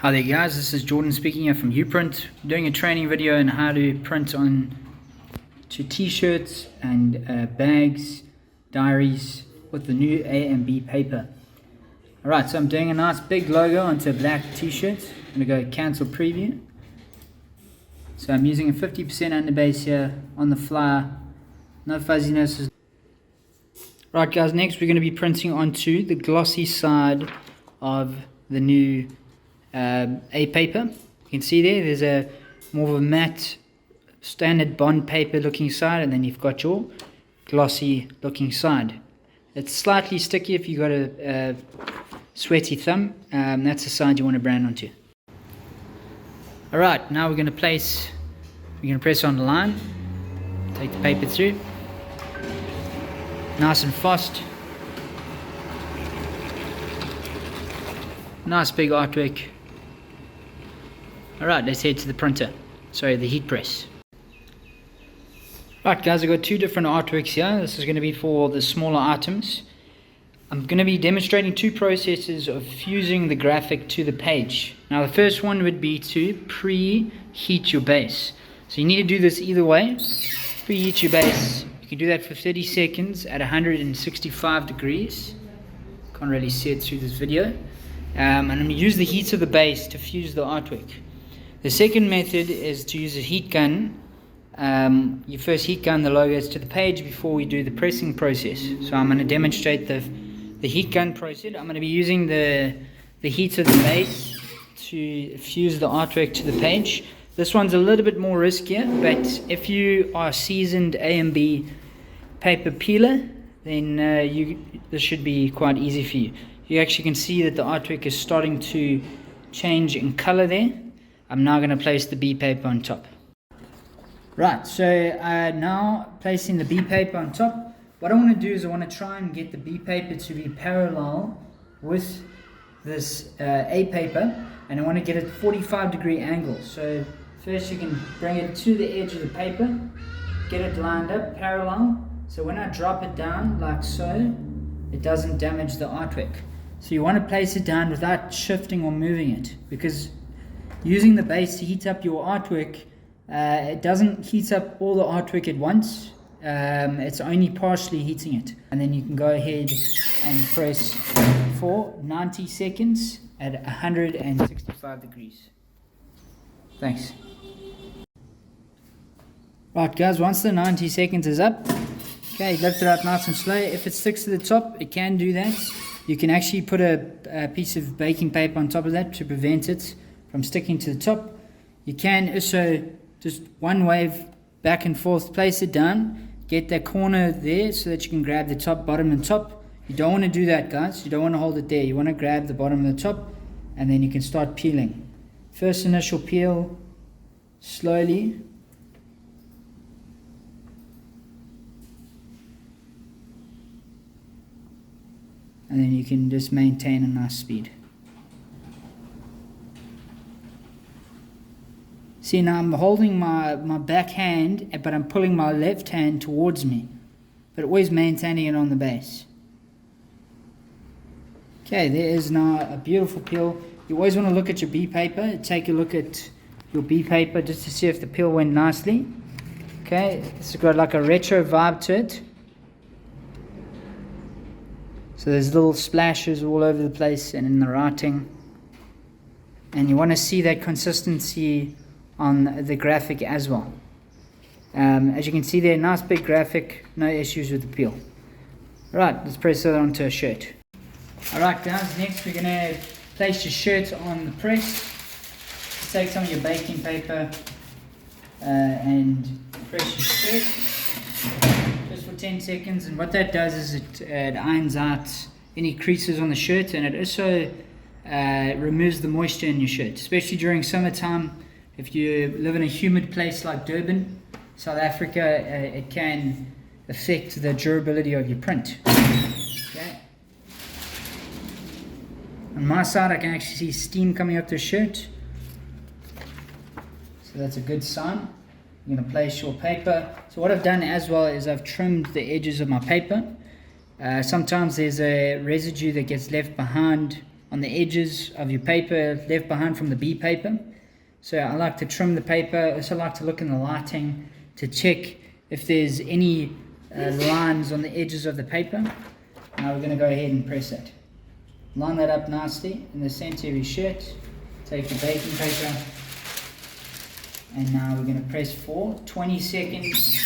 Hi there guys, this is Jordan speaking here from Uprint. I'm doing a training video on how to print on to t-shirts and bags, diaries with the new A+B paper. Alright, so I'm doing a nice big logo onto a black t-shirt. I'm going to go cancel preview. So I'm using a 50% underbase here on the fly, no fuzziness. Right guys, next we're going to be printing onto the glossy side of the new A paper. You can see there's a more of a matte standard bond paper looking side, and then you've got your glossy looking side. It's slightly sticky if you've got a sweaty thumb. That's the side you want to brand onto. Alright, now we're going to press on the line, take the paper through, nice and fast. Nice big artwork. Alright, let's head to the printer. Sorry, the heat press. Right guys, I've got two different artworks here. This is going to be for the smaller items. I'm going to be demonstrating two processes of fusing the graphic to the page. Now the first one would be to preheat your base. So you need to do this either way. Preheat your base. You can do that for 30 seconds at 165 degrees. Can't really see it through this video. And I'm going to use the heat of the base to fuse the artwork. The second method is to use a heat gun. You first heat gun the logos to the page before we do the pressing process. So I'm going to demonstrate the heat gun process. I'm going to be using the heat of the base to fuse the artwork to the page. This one's a little bit more riskier, but if you are a seasoned A+B paper peeler, then this should be quite easy for you. You actually can see that the artwork is starting to change in color there. I'm now going to place the B paper on top. Right, so now placing the B paper on top, what I want to do is I want to try and get the B paper to be parallel with this A paper, and I want to get it 45-degree angle. So first you can bring it to the edge of the paper, get it lined up parallel, so when I drop it down like so, it doesn't damage the artwork. So you want to place it down without shifting or moving it, because using the base to heat up your artwork, it doesn't heat up all the artwork at once. It's only partially heating it. And then you can go ahead and press for 90 seconds at 165 degrees. Thanks. Right guys, once the 90 seconds is up, okay, lift it up nice and slow. If it sticks to the top, it can do that. You can actually put a piece of baking paper on top of that to prevent it from sticking to the top. You can also just one wave back and forth, place it down, get that corner there so that you can grab the top, bottom and top. You don't want to do that guys, you don't want to hold it there. You want to grab the bottom and the top, and then you can start peeling. First initial peel, slowly. And then you can just maintain a nice speed. See, now I'm holding my back hand, but I'm pulling my left hand towards me, but always maintaining it on the base. Okay, there is now a beautiful peel. You always want to look at your B paper. Take a look at your B paper just to see if the peel went nicely. Okay, it's got like a retro vibe to it. So there's little splashes all over the place and in the writing. And you want to see that consistency on the graphic as well. As you can see there, nice big graphic, no issues with the peel. Alright, let's press it onto a shirt. Alright guys, next we're going to place your shirt on the press. Take some of your baking paper and press your shirt just for 10 seconds, and what that does is it irons out any creases on the shirt, and it also removes the moisture in your shirt, especially during summertime. If you live in a humid place like Durban, South Africa, it can affect the durability of your print. Okay. On my side, I can actually see steam coming up the shirt, so that's a good sign. You're going to place your paper. So what I've done as well is I've trimmed the edges of my paper. Sometimes there's a residue that gets left behind on the edges of your paper left behind from the B paper. So I like to trim the paper. I also like to look in the lighting to check if there's any lines on the edges of the paper. Now we're going to go ahead and press it. Line that up nicely in the center of your shirt. Take your baking paper. And now we're going to press for 20 seconds.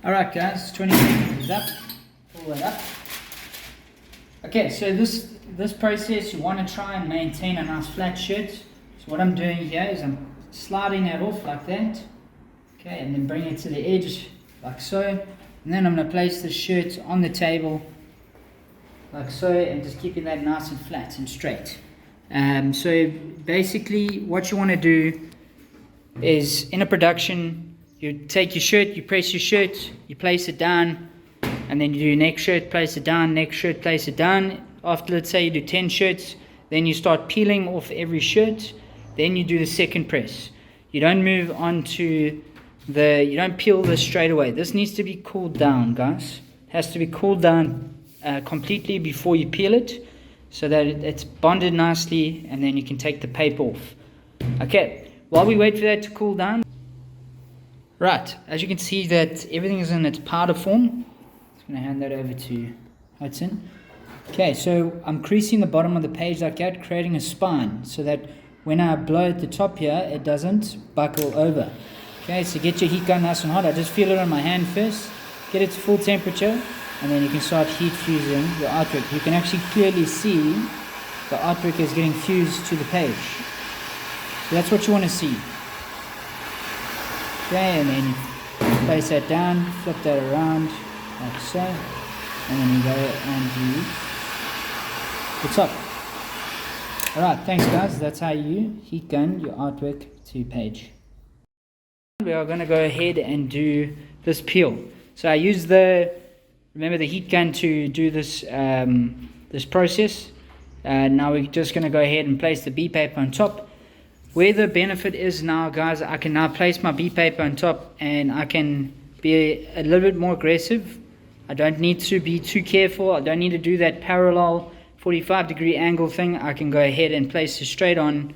Alright guys, 20 seconds is up. Pull it up. Okay, so this process, you want to try and maintain a nice flat shirt. So what I'm doing here is I'm sliding that off like that. Okay, and then bring it to the edge like so. And then I'm going to place the shirt on the table like so, and just keeping that nice and flat and straight. So basically what you want to do is, in a production, you take your shirt, you press your shirt, you place it down, and then you do next shirt, place it down, next shirt, place it down. After, let's say you do 10 shirts, then you start peeling off every shirt, then you do the second press. You don't move on to you don't peel this straight away. This needs to be cooled down, guys. It has to be cooled down completely before you peel it, so that it's bonded nicely, and then you can take the paper off. Okay, while we wait for that to cool down, right, as you can see that everything is in its powder form. I'm just going to hand that over to Hudson. Okay, so I'm creasing the bottom of the page like that, creating a spine, so that when I blow at the top here, it doesn't buckle over. Okay, so get your heat gun nice and hot. I just feel it on my hand first, get it to full temperature, and then you can start heat fusing your artwork. You can actually clearly see the artwork is getting fused to the page. So that's what you want to see. Okay, and then you place that down, flip that around like so, and then you go and do the top. Alright, thanks guys. That's how you heat gun your artwork to page. We are going to go ahead and do this peel. So I use remember the heat gun to do this this process. Now we're just going to go ahead and place the B paper on top. Where the benefit is now, guys, I can now place my B paper on top, and I can be a little bit more aggressive. I don't need to be too careful. I don't need to do that parallel 45-degree angle thing. I can go ahead and place it straight on,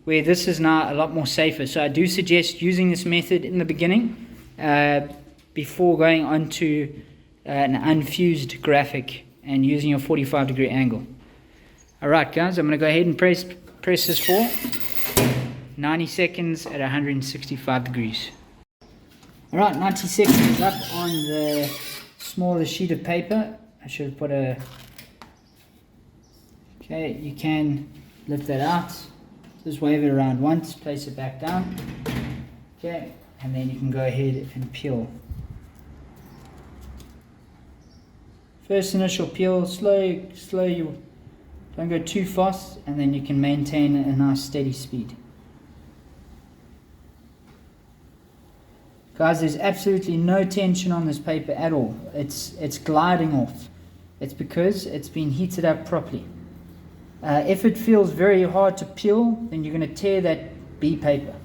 where this is now a lot more safer. So I do suggest using this method in the beginning before going on to an unfused graphic and using your 45-degree angle. Alright guys, I'm going to go ahead and press this for 90 seconds at 165 degrees. Alright, 90 seconds is up on the smaller sheet of paper. I should have put okay, you can lift that out. Just wave it around once, place it back down. Okay, and then you can go ahead and peel. First initial peel, slow, you don't go too fast, and then you can maintain a nice steady speed. Guys, there's absolutely no tension on this paper at all. It's gliding off. It's because it's been heated up properly. If it feels very hard to peel, then you're going to tear that B paper.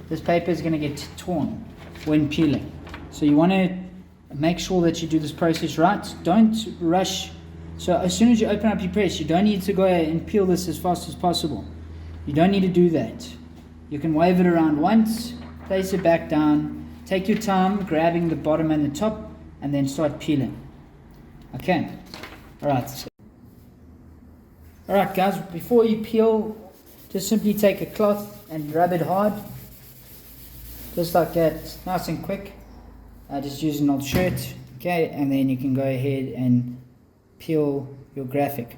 This paper is going to get torn when peeling. So you want to make sure that you do this process right. Don't rush. So as soon as you open up your press, you don't need to go and peel this as fast as possible. You don't need to do that. You can wave it around once, place it back down, take your time grabbing the bottom and the top, and then start peeling. Okay, alright. Alright guys, before you peel, just simply take a cloth and rub it hard. Just like that, nice and quick. Just use an old shirt. Okay, and then you can go ahead and peel your graphic.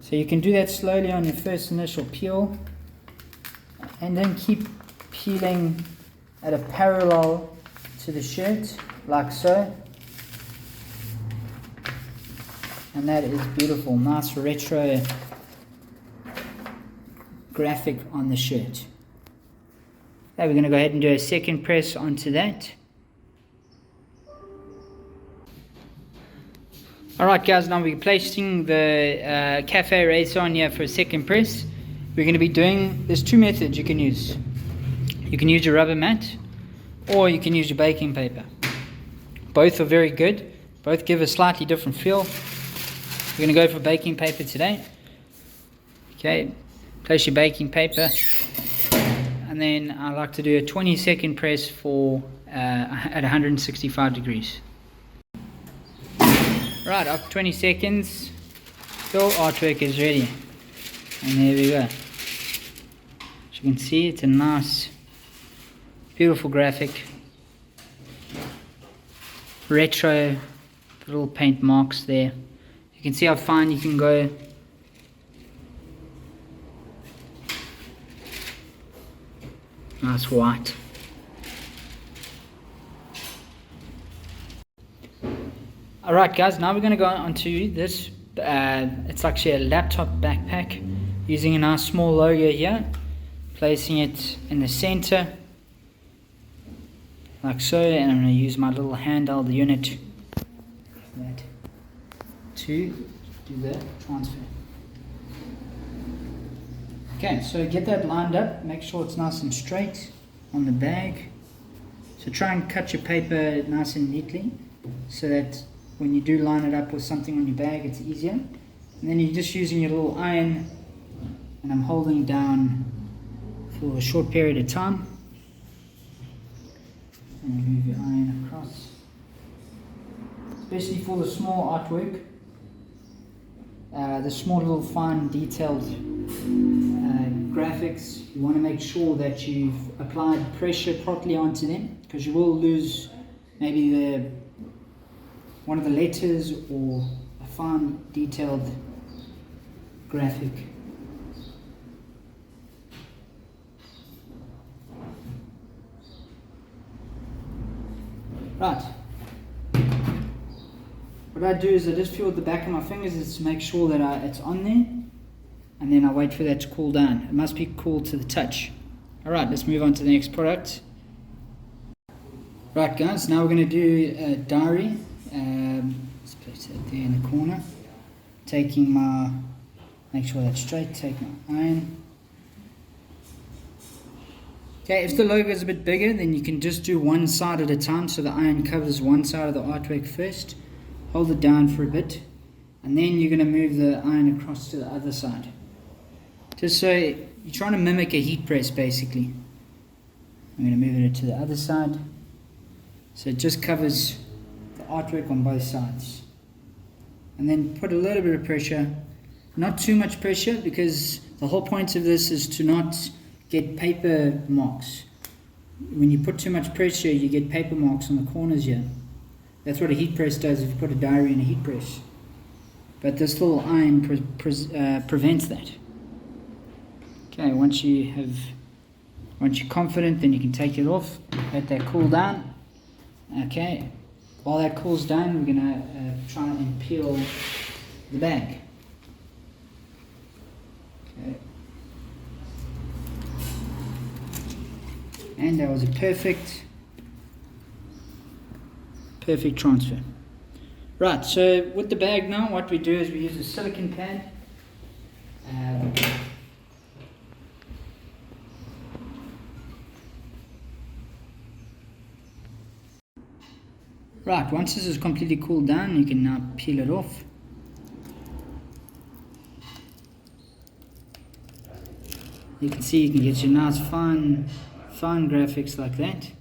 So you can do that slowly on your first initial peel, and then keep peeling at a parallel to the shirt, like so. And that is beautiful, nice retro graphic on the shirt. Okay, we're going to go ahead and do a second press onto that. Alright guys, now we're placing the cafe eraser on here for a second press. We're going to be doing, there's two methods you can use. You can use your rubber mat, or you can use your baking paper. Both are very good. Both give a slightly different feel. We're going to go for baking paper today. Okay, place your baking paper, and then I like to do a 20-second press for at 165 degrees. Right, after 20 seconds, your artwork is ready. And there we go. As you can see, it's a nice, beautiful graphic. Retro, little paint marks there. You can see how fine you can go. Nice white. Alright guys, now we're going to go onto this. It's actually a laptop backpack, using a nice small logo here, placing it in the center like so, and I'm going to use my little handheld unit to do the transfer. Okay, so get that lined up, make sure it's nice and straight on the bag. So try and cut your paper nice and neatly so that when you do line it up with something on your bag, it's easier. And then you're just using your little iron, and I'm holding down for a short period of time. And you move your iron across. Especially for the small artwork, the small little fine detailed graphics, you want to make sure that you've applied pressure properly onto them, because you will lose maybe one of the letters or a fine detailed graphic. Right. What I do is I just feel with the back of my fingers is to make sure that it's on there, and then I wait for that to cool down. It must be cool to the touch. Alright, let's move on to the next product. Right guys, now we're going to do a diary. Let's place that there in the corner. Make sure that's straight, take my iron. Okay, if the logo is a bit bigger, then you can just do one side at a time, so the iron covers one side of the artwork first. Hold it down for a bit, and then you're going to move the iron across to the other side. Just so you're trying to mimic a heat press basically. I'm going to move it to the other side, so it just covers the artwork on both sides. And then put a little bit of pressure, not too much pressure, because the whole point of this is to not get paper marks. When you put too much pressure, you get paper marks on the corners here. That's what a heat press does if you put a diary in a heat press. But this little iron prevents that. Okay, once you're confident, then you can take it off, let that cool down. Okay, while that cools down, we're going to try and peel the bag. Okay. And that was a perfect transfer. Right, so with the bag now, what we do is we use a silicone pad. Right, once this is completely cooled down, you can now peel it off. You can see you can get your nice fine graphics like that.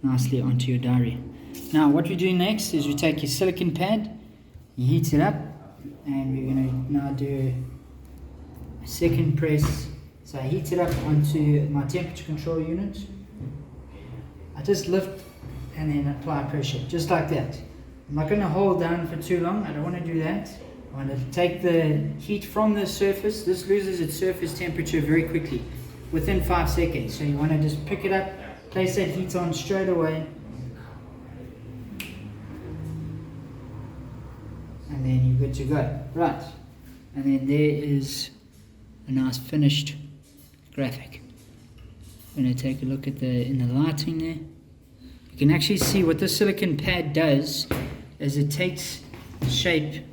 Nicely onto your diary. Now what we do next is we take your silicone pad, you heat it up, and we're going to now do a second press. So I heat it up onto my temperature control unit. I just lift and then apply pressure, just like that. I'm not going to hold down for too long, I don't want to do that. I want to take the heat from the surface. This loses its surface temperature very quickly, within 5 seconds. So you want to just pick it up, place that heat on straight away, and then you're good to go. Right, and then there is a nice finished graphic. I'm going to take a look at in the lighting there. You can actually see what the silicone pad does is it takes shape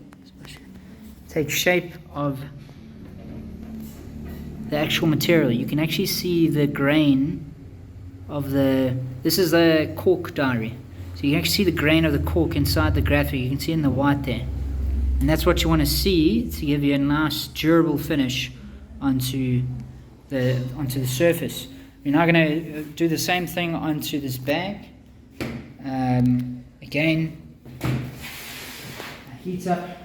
of the actual material. You can actually see the grain of this is the cork diary. So you can actually see the grain of the cork inside the graphic. You can see in the white there. And that's what you want to see to give you a nice durable finish onto the surface. We're now going to do the same thing onto this bag. Again, I heat up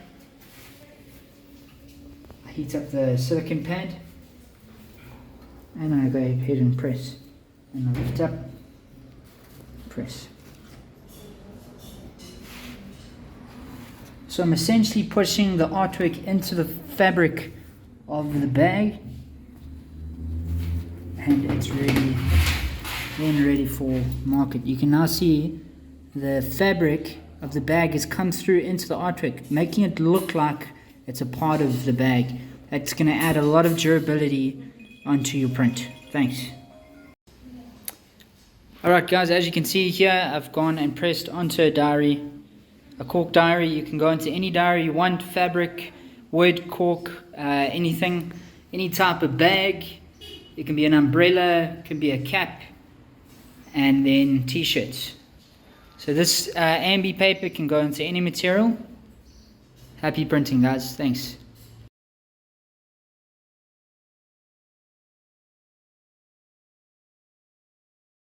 the silicone pad, and I go ahead and press, and I lift up, press. So I'm essentially pushing the artwork into the fabric of the bag, and it's ready for market. You can now see the fabric of the bag has come through into the artwork, making it look like it's a part of the bag. That's going to add a lot of durability onto your print. Thanks. Alright guys, as you can see here, I've gone and pressed onto a diary, a cork diary. You can go into any diary you want, fabric, wood, cork, anything, any type of bag. It can be an umbrella, it can be a cap, and then t-shirts. So this A+B paper can go into any material. Happy printing guys, thanks.